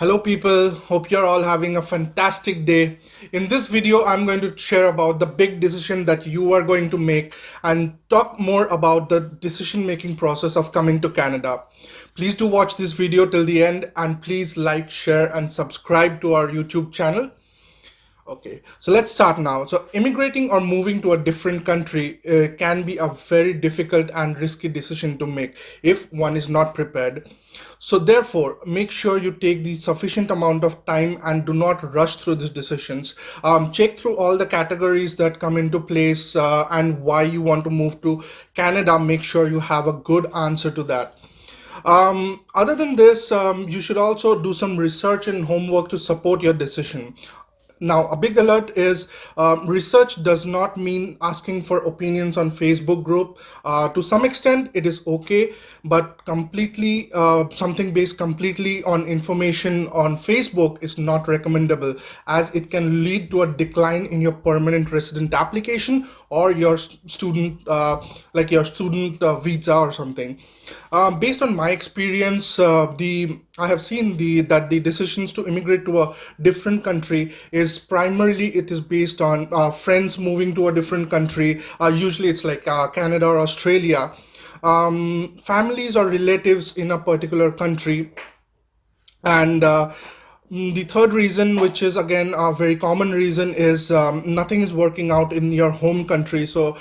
Hello people, hope you're all having a fantastic day. In this video, I'm going to share about the big decision that you are going to make and talk more about the decision making process of coming to Canada. Please do watch this video till the end and please like, share and subscribe to our YouTube channel. Okay, so let's start now. So immigrating or moving to a different country can be a very difficult and risky decision to make if one is not prepared. So therefore, make sure you take the sufficient amount of time and do not rush through these decisions. Check through all the categories that come into place and why you want to move to Canada. Make sure you have a good answer to that. Other than this, you should also do some research and homework to support your decision. Now, a big alert is research does not mean asking for opinions on Facebook group. To some extent, it is okay, but completely something based completely on information on Facebook is not recommendable, as it can lead to a decline in your permanent resident application or your student visa or something. Based on my experience, I have seen that the decisions to immigrate to a different country is primarily it is based on friends moving to a different country. Usually it's like Canada or Australia. Families or relatives in a particular country, and the third reason, which is again a very common reason, is nothing is working out in your home country. So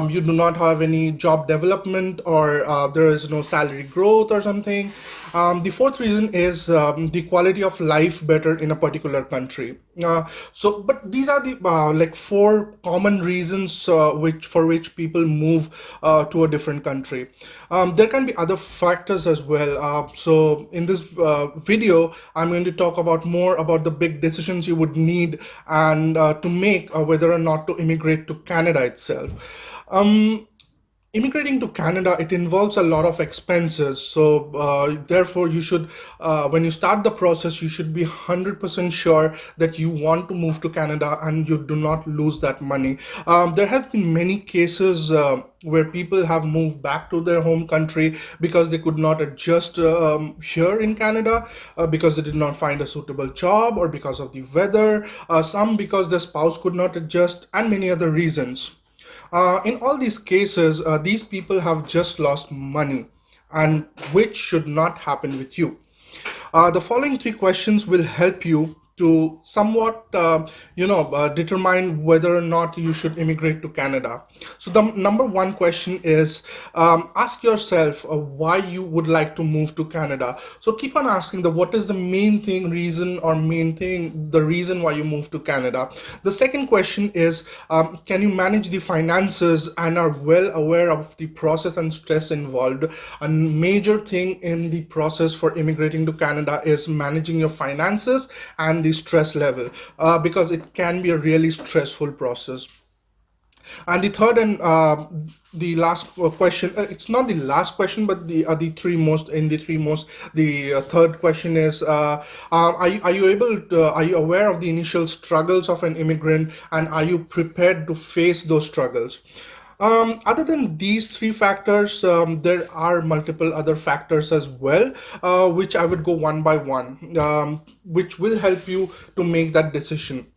you do not have any job development, or there is no salary growth or something. The fourth reason is the quality of life better in a particular country. But these are the like four common reasons for which people move to a different country. There can be other factors as well. So in this video, I'm going to talk about more about the big decisions you would need and to make whether or not to immigrate to Canada itself. Immigrating to Canada, it involves a lot of expenses. So therefore, you should, when you start the process, you should be 100% sure that you want to move to Canada and you do not lose that money. There have been many cases where people have moved back to their home country because they could not adjust here in Canada, because they did not find a suitable job, or because of the weather, some because their spouse could not adjust, and many other reasons. In all these cases, these people have just lost money, and which should not happen with you. The following three questions will help you to somewhat, determine whether or not you should immigrate to Canada. So the number one question is, ask yourself why you would like to move to Canada. So keep on asking what is the the reason why you move to Canada. The second question is, can you manage the finances and are well aware of the process and stress involved? A major thing in the process for immigrating to Canada is managing your finances and the stress level, because it can be a really stressful process. And the third and the last question, it's not the last question, but the three most, the third question is, are you able to, are you aware of the initial struggles of an immigrant, and are you prepared to face those struggles? Other than these three factors, there are multiple other factors as well, which I would go one by one, which will help you to make that decision.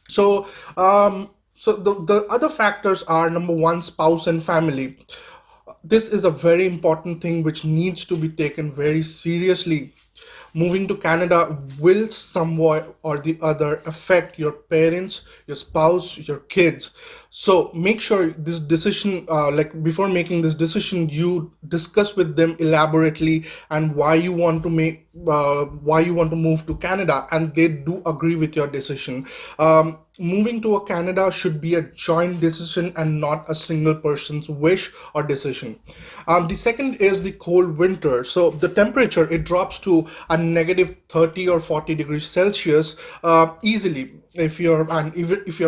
So, the other factors are, number one, spouse and family. This is a very important thing which needs to be taken very seriously. Moving to Canada will somewhat or the other affect your parents, your spouse, your kids. So make sure this decision, before making this decision, you discuss with them elaborately and why you want to move to Canada, and they do agree with your decision. Moving to a Canada should be a joint decision and not a single person's wish or decision. The second is the cold winter. So the temperature, it drops to a negative 30 or 40 degrees Celsius easily. If you're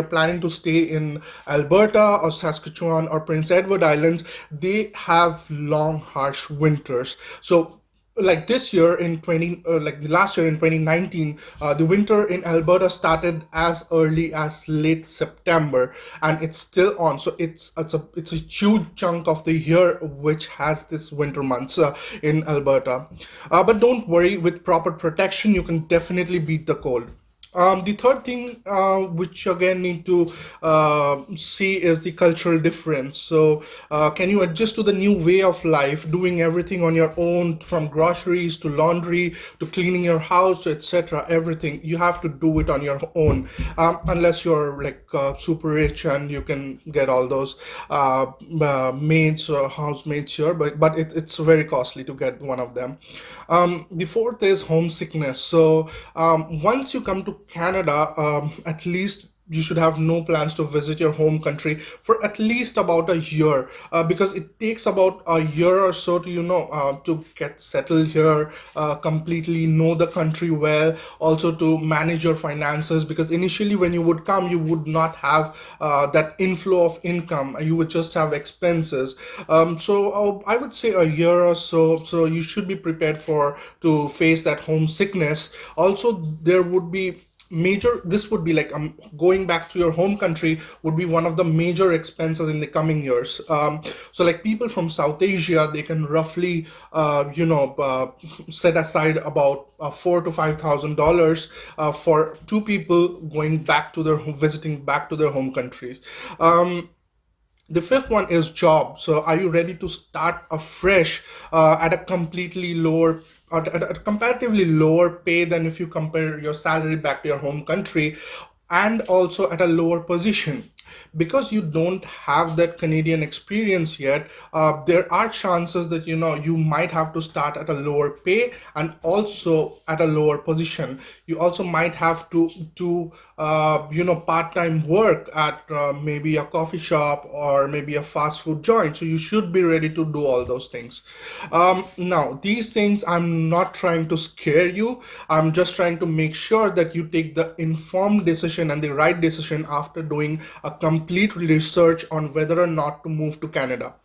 planning to stay in Alberta or Saskatchewan or Prince Edward Islands, they have long, harsh winters. So like this year in 20 like last year in 2019, the winter in Alberta started as early as late September, and it's still on. So it's a huge chunk of the year which has this winter months in Alberta. But don't worry, with proper protection you can definitely beat the cold. The third thing, which again need to see, is the cultural difference. So, can you adjust to the new way of life, doing everything on your own, from groceries to laundry to cleaning your house, etc. Everything you have to do it on your own, unless you're like super rich and you can get all those maids or housemates here. But it's very costly to get one of them. The fourth is homesickness. So once you come to Canada, at least you should have no plans to visit your home country for at least about a year, because it takes about a year or so to to get settled here, completely know the country well, also to manage your finances, because initially when you would come you would not have that inflow of income, you would just have expenses. So I would say a year or so, so you should be prepared for to face that homesickness. Also, there would be major this would be like going back to your home country would be one of the major expenses in the coming years. So like people from South Asia, they can roughly set aside about $4,000 to $5,000 for two people going back to their visiting back to their home countries. The fifth one is job. So, are you ready to start afresh at a completely lower, at a comparatively lower pay than if you compare your salary back to your home country, and also at a lower position? Because you don't have that Canadian experience yet, there are chances that you might have to start at a lower pay and also at a lower position. You also might have to do part-time work at maybe a coffee shop or maybe a fast food joint. So you should be ready to do all those things. Now, these things, I'm not trying to scare you. I'm just trying to make sure that you take the informed decision and the right decision after doing a complete research on whether or not to move to Canada.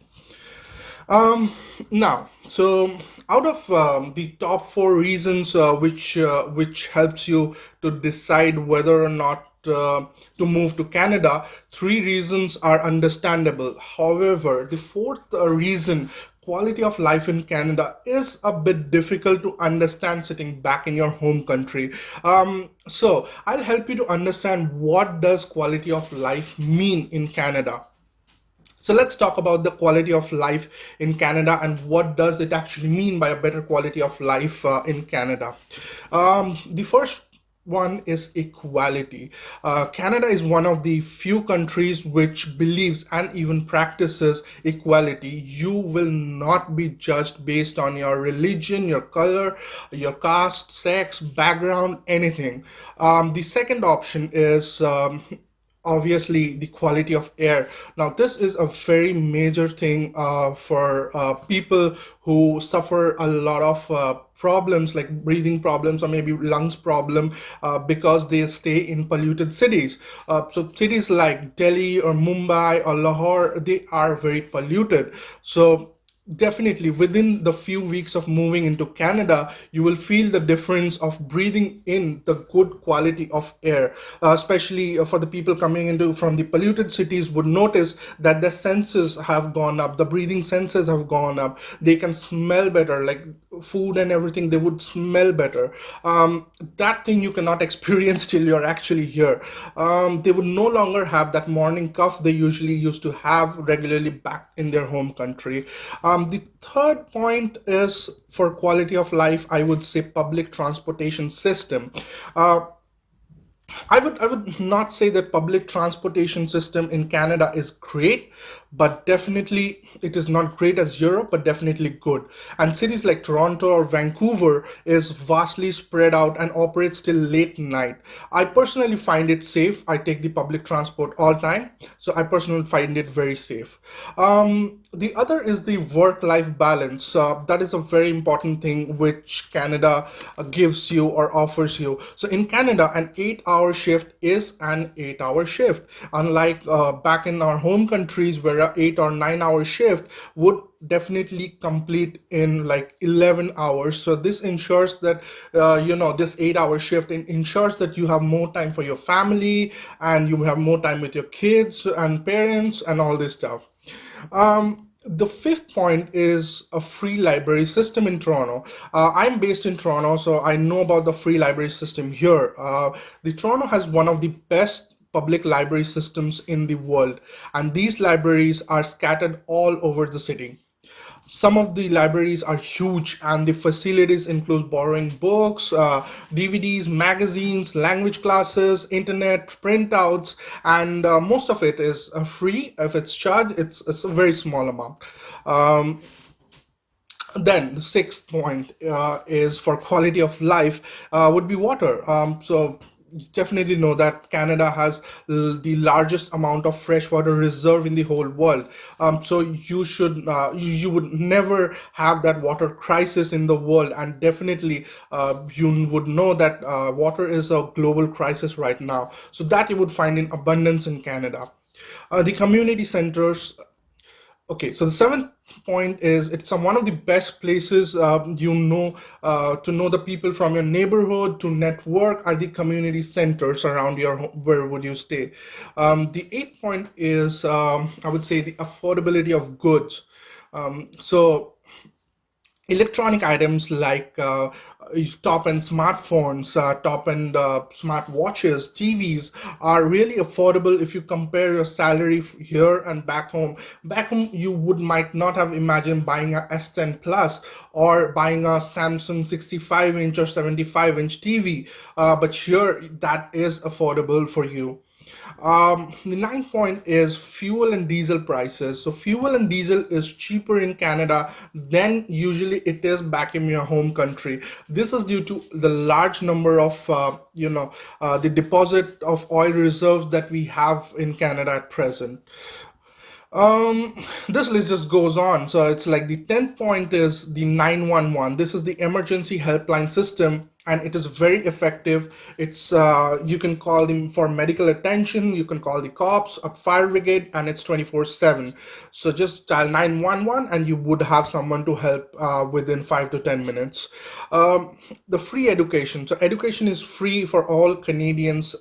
Now, so out of the top four reasons which helps you to decide whether or not to move to Canada, three reasons are understandable. However, the fourth reason, quality of life in Canada, is a bit difficult to understand sitting back in your home country. So I'll help you to understand what does quality of life mean in Canada. So let's talk about the quality of life in Canada and what does it actually mean by a better quality of life in Canada. The first one is equality. Canada is one of the few countries which believes and even practices equality. You will not be judged based on your religion, your color, your caste, sex, background, anything. The second option is obviously the quality of air. Now this is a very major thing for people who suffer a lot of problems like breathing problems or maybe lungs problem, because they stay in polluted cities. So cities like Delhi or Mumbai or Lahore, they are very polluted. So definitely within the few weeks of moving into Canada, you will feel the difference of breathing in the good quality of air. Especially for the people coming into from the polluted cities would notice that their senses have gone up, the breathing senses have gone up. They can smell better, like food and everything, they would smell better. That thing you cannot experience till you're actually here. They would no longer have that morning cough they usually used to have regularly back in their home country. The third point is for quality of life, I would say public transportation system. Uh, I would not say that public transportation system in Canada is great, but definitely it is not great as Europe, but definitely good. And cities like Toronto or Vancouver is vastly spread out and operates till late night. I personally find it safe. I take the public transport all time, so I personally find it very safe. The other is the work-life balance. That is a very important thing which Canada gives you or offers you. So in Canada, an 8-hour shift is an 8-hour shift. Unlike back in our home countries where a 8 or 9 hour shift would definitely complete in like 11 hours. So this ensures that, this 8-hour shift ensures that you have more time for your family and you have more time with your kids and parents and all this stuff. The fifth point is a free library system in Toronto. I'm based in Toronto, so I know about the free library system here. The Toronto has one of the best public library systems in the world, and these libraries are scattered all over the city. Some of the libraries are huge, and the facilities include borrowing books, DVDs, magazines, language classes, internet, printouts, and most of it is free. If it's charged, it's a very small amount. Um, then the sixth point is for quality of life would be water. So you definitely know that Canada has the largest amount of freshwater reserve in the whole world. So you would never have that water crisis in the world, and definitely you would know that water is a global crisis right now. So that you would find in abundance in Canada. The community centers. Okay, so the seventh point is it's one of the best places to know the people from your neighborhood, to network are the community centers around your home, where would you stay. The eighth point is I would say the affordability of goods. So electronic items like top-end smartphones, top-end smart watches, TVs are really affordable if you compare your salary here and back home. Back home, you would might not have imagined buying a S10 Plus or buying a Samsung 65-inch or 75-inch TV, but here that is affordable for you. The ninth point is fuel and diesel prices. So fuel and diesel is cheaper in Canada than usually it is back in your home country. This is due to the large number of the deposit of oil reserves that we have in Canada at present. Um, this list just goes on. So it's like the 10th point is the 911. This is the emergency helpline system, and it is very effective. It's you can call them for medical attention, you can call the cops, a fire brigade, and it's 24/7. So just dial 911 and you would have someone to help within 5 to 10 minutes. The free education. So education is free for all Canadians,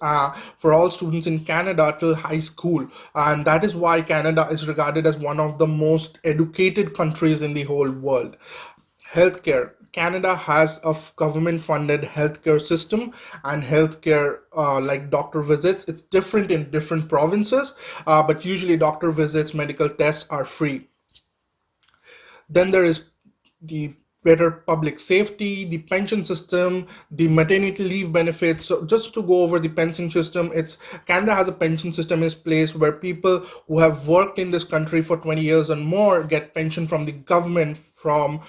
for all students in Canada till high school, and that is why Canada is regarded as one of the most educated countries in the whole world. Healthcare. Canada has a government funded healthcare system, and healthcare like doctor visits, it's different in different provinces, but usually doctor visits, medical tests are free. Then there is the better public safety, the pension system, the maternity leave benefits. So just to go over the pension system, it's Canada has a pension system in place where people who have worked in this country for 20 years and more get pension from the government from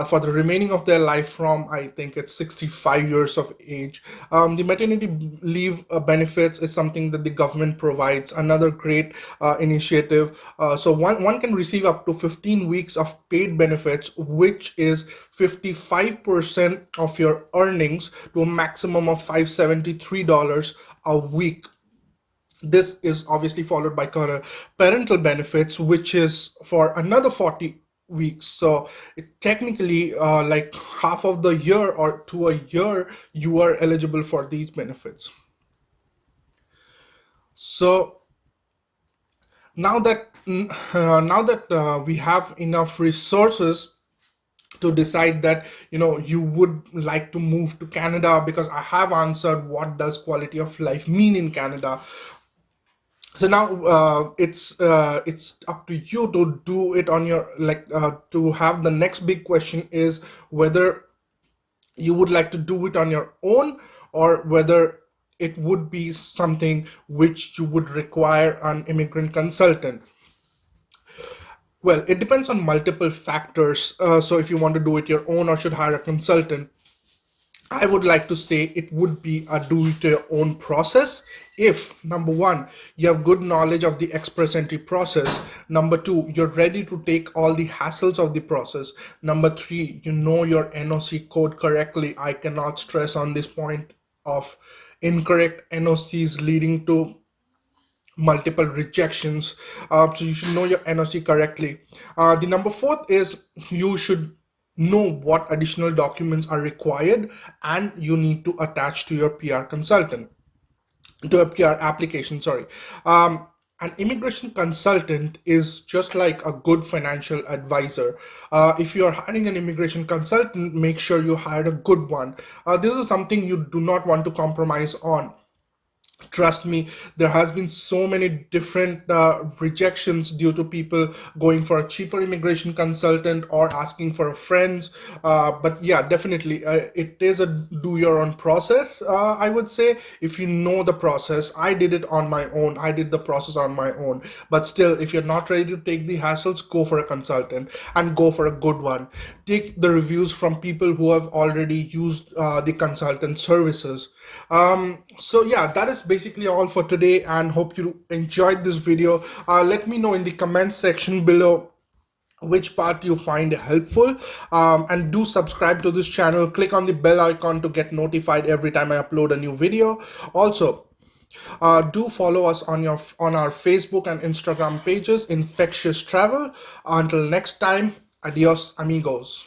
for the remaining of their life from I think it's 65 years of age. The maternity leave benefits is something that the government provides. Another great initiative. So one can receive up to 15 weeks of paid benefits, which is 55% of your earnings to a maximum of $573 a week. This is obviously followed by parental benefits, which is for another 40 weeks. So it technically like half of the year or to a year you are eligible for these benefits. So now that we have enough resources to decide that you would like to move to Canada, because I have answered what does quality of life mean in Canada. So now it's up to you to do it on your to have the next big question is whether you would like to do it on your own, or whether it would be something which you would require an immigrant consultant. Well, it depends on multiple factors. So if you want to do it your own or should hire a consultant, I would like to say it would be a do it your own process if number one, you have good knowledge of the express entry process. Number two, you're ready to take all the hassles of the process. Number three, you know your NOC code correctly. I cannot stress on this point of incorrect NOCs leading to multiple rejections. So you should know your NOC correctly. The number fourth is you should know what additional documents are required and you need to attach to your PR consultant, to a PR application, sorry. An immigration consultant is just like a good financial advisor. If you're hiring an immigration consultant, make sure you hire a good one. This is something you do not want to compromise on. Trust me, there has been so many different rejections due to people going for a cheaper immigration consultant or asking for friends. But yeah, definitely, it is a do your own process. I would say if you know the process, I did it on my own. I did the process on my own. But still, if you're not ready to take the hassles, go for a consultant and go for a good one. Take the reviews from people who have already used the consultant services. So yeah, that is basically all for today and hope you enjoyed this video. Let me know in the comment section below which part you find helpful, and do subscribe to this channel. Click on the bell icon to get notified every time I upload a new video. Also, do follow us on our Facebook and Instagram pages, Infectious Travel. Until next time, adios amigos.